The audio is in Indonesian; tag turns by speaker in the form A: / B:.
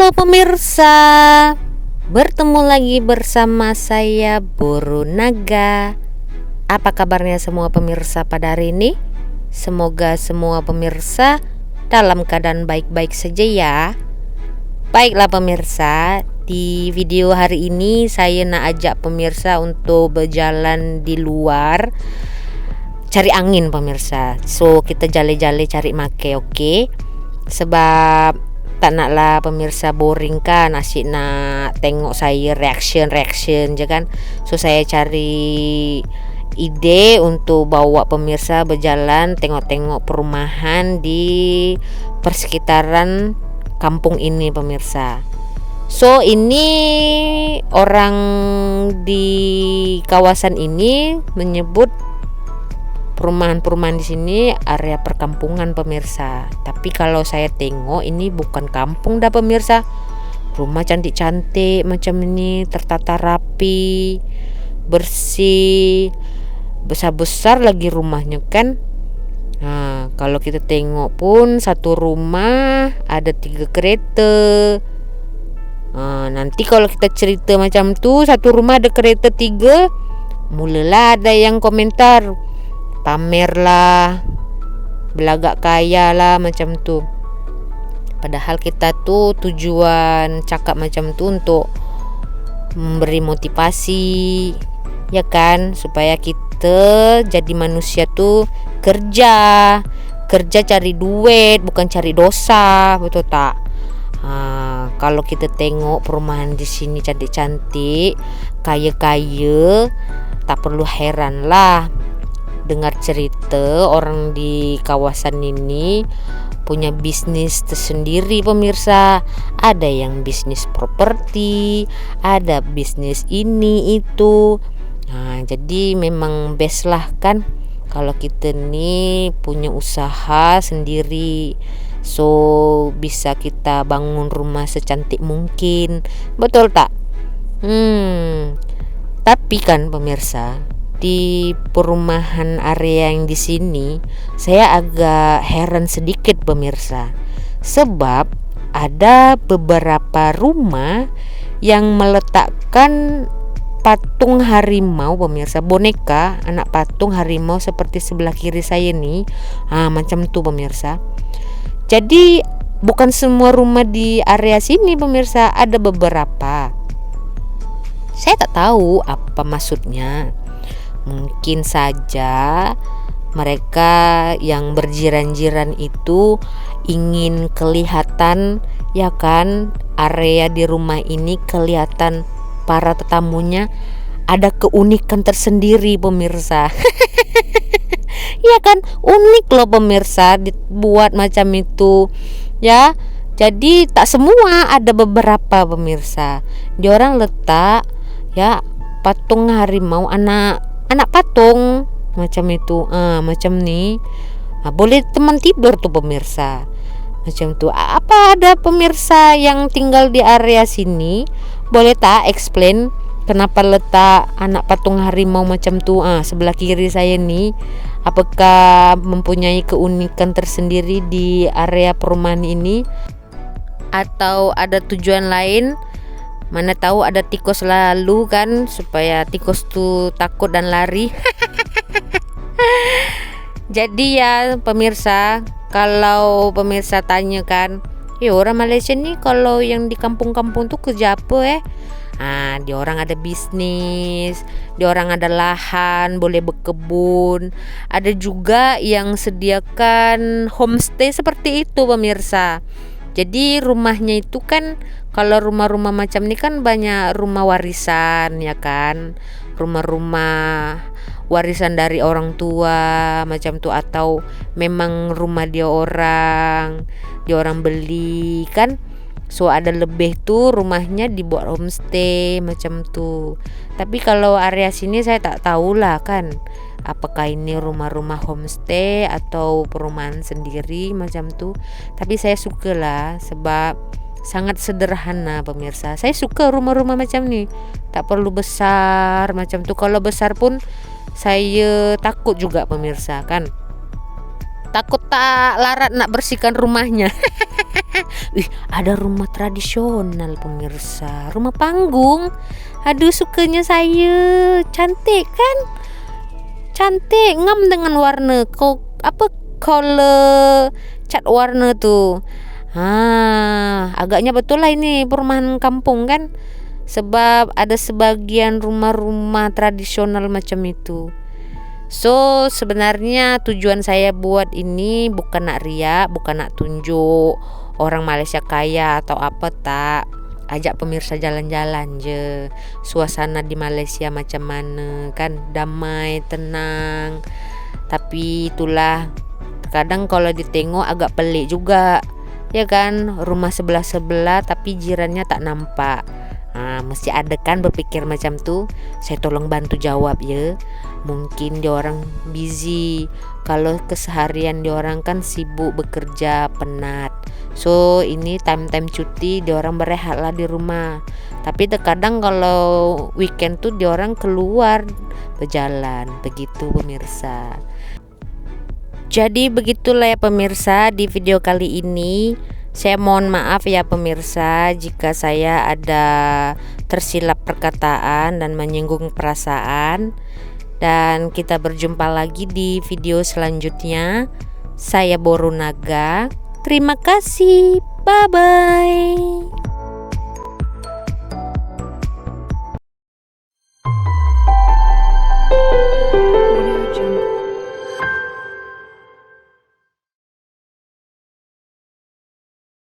A: Halo pemirsa, bertemu lagi bersama saya Buru Naga. Apa kabarnya semua pemirsa pada hari ini? Semoga semua pemirsa dalam keadaan baik-baik saja ya. Baiklah pemirsa, di video hari ini saya nak ajak pemirsa untuk berjalan di luar, cari angin pemirsa. So kita jale-jale cari make, oke? Sebab tak naklah pemirsa boring kan, asyik nak tengok saya reaction je kan. So saya cari ide untuk bawa pemirsa berjalan tengok-tengok perumahan di persekitaran kampung ini pemirsa. So ini orang di kawasan ini menyebut perumahan-perumahan di sini area perkampungan pemirsa. Tapi kalau saya tengok ini bukan kampung dah pemirsa. Rumah cantik-cantik macam ini, tertata rapi, bersih, besar-besar lagi rumahnya kan. Nah, kalau kita tengok pun satu rumah ada 3 kereta. Nanti kalau kita cerita macam tu, satu rumah ada kereta 3, mulalah ada yang komentar, pamer lah, belagak kaya lah macam tu. Padahal kita tu tujuan cakap macam tu untuk memberi motivasi, ya kan, supaya kita jadi manusia tu kerja cari duit, bukan cari dosa, betul tak? Kalau kita tengok perumahan di sini cantik-cantik, kaya-kaya, tak perlu heran lah dengar cerita orang di kawasan ini punya bisnis tersendiri pemirsa. Ada yang bisnis properti, ada bisnis ini itu. Jadi memang best lah kan kalau kita nih punya usaha sendiri. So bisa kita bangun rumah secantik mungkin, betul tak? Tapi kan pemirsa, di perumahan area yang di sini saya agak heran sedikit pemirsa, sebab ada beberapa rumah yang meletakkan patung harimau pemirsa, boneka anak patung harimau seperti sebelah kiri saya nih. Macam tu pemirsa. Jadi bukan semua rumah di area sini pemirsa, ada beberapa. Saya tak tahu apa maksudnya. Mungkin saja mereka yang berjiran-jiran itu ingin kelihatan, ya kan, area di rumah ini kelihatan para tetamunya ada keunikan tersendiri pemirsa. Ya kan, unik loh pemirsa dibuat macam itu ya. Jadi tak semua, ada beberapa pemirsa. Diorang letak ya patung harimau, anak patung macam itu, macam ni. Boleh teman tidur tuh pemirsa macam tu. Apa ada pemirsa yang tinggal di area sini, boleh tak explain kenapa letak anak patung harimau macam tu sebelah kiri saya ni? Apakah mempunyai keunikan tersendiri di area perumahan ini, atau ada tujuan lain? Mana tahu ada tikus lalu kan, supaya tikus tu takut dan lari. Jadi ya pemirsa, kalau pemirsa tanya kan, orang Malaysia ni kalau yang di kampung-kampung tu kerja apa dia orang ada bisnis, dia orang ada lahan, boleh berkebun. Ada juga yang sediakan homestay seperti itu pemirsa. Jadi rumahnya itu kan, kalau rumah-rumah macam ni kan banyak rumah warisan, ya kan, rumah-rumah warisan dari orang tua macam tu, atau memang rumah dia orang beli kan. So ada lebih tu rumahnya dibuat homestay macam tu. Tapi kalau area sini saya tak tahulah kan, apakah ini rumah-rumah homestay atau perumahan sendiri macam tu. Tapi saya sukalah sebab sangat sederhana pemirsa. Saya suka rumah-rumah macam ni, tak perlu besar macam tu. Kalau besar pun saya takut juga pemirsa kan, takut tak larat nak bersihkan rumahnya. Ada rumah tradisional pemirsa, rumah panggung. Aduh, sukanya saya. Cantik kan? Cantik, ngam dengan warna color cat warna tuh. Agaknya betul lah ini perumahan kampung kan, sebab ada sebagian rumah-rumah tradisional macam itu. So sebenarnya tujuan saya buat ini bukan nak riak, bukan nak tunjuk orang Malaysia kaya atau apa, tak. Ajak pemirsa jalan-jalan je, suasana di Malaysia macam mana kan, damai, tenang. Tapi itulah, kadang kalau ditengok agak pelik juga, ya kan, rumah sebelah-sebelah tapi jirannya tak nampak. Mesti ada kan berpikir macam tu. Saya tolong bantu jawab ya. Mungkin dia orang busy, kalau keseharian dia orang kan sibuk bekerja, penat. So ini time-time cuti dia orang berehat lah di rumah. Tapi terkadang kalau weekend tuh dia orang keluar berjalan, begitu pemirsa. Jadi begitulah ya pemirsa, di video kali ini saya mohon maaf ya pemirsa jika saya ada tersilap perkataan dan menyinggung perasaan. Dan kita berjumpa lagi di video selanjutnya. Saya Borunaga. Terima kasih. Bye bye.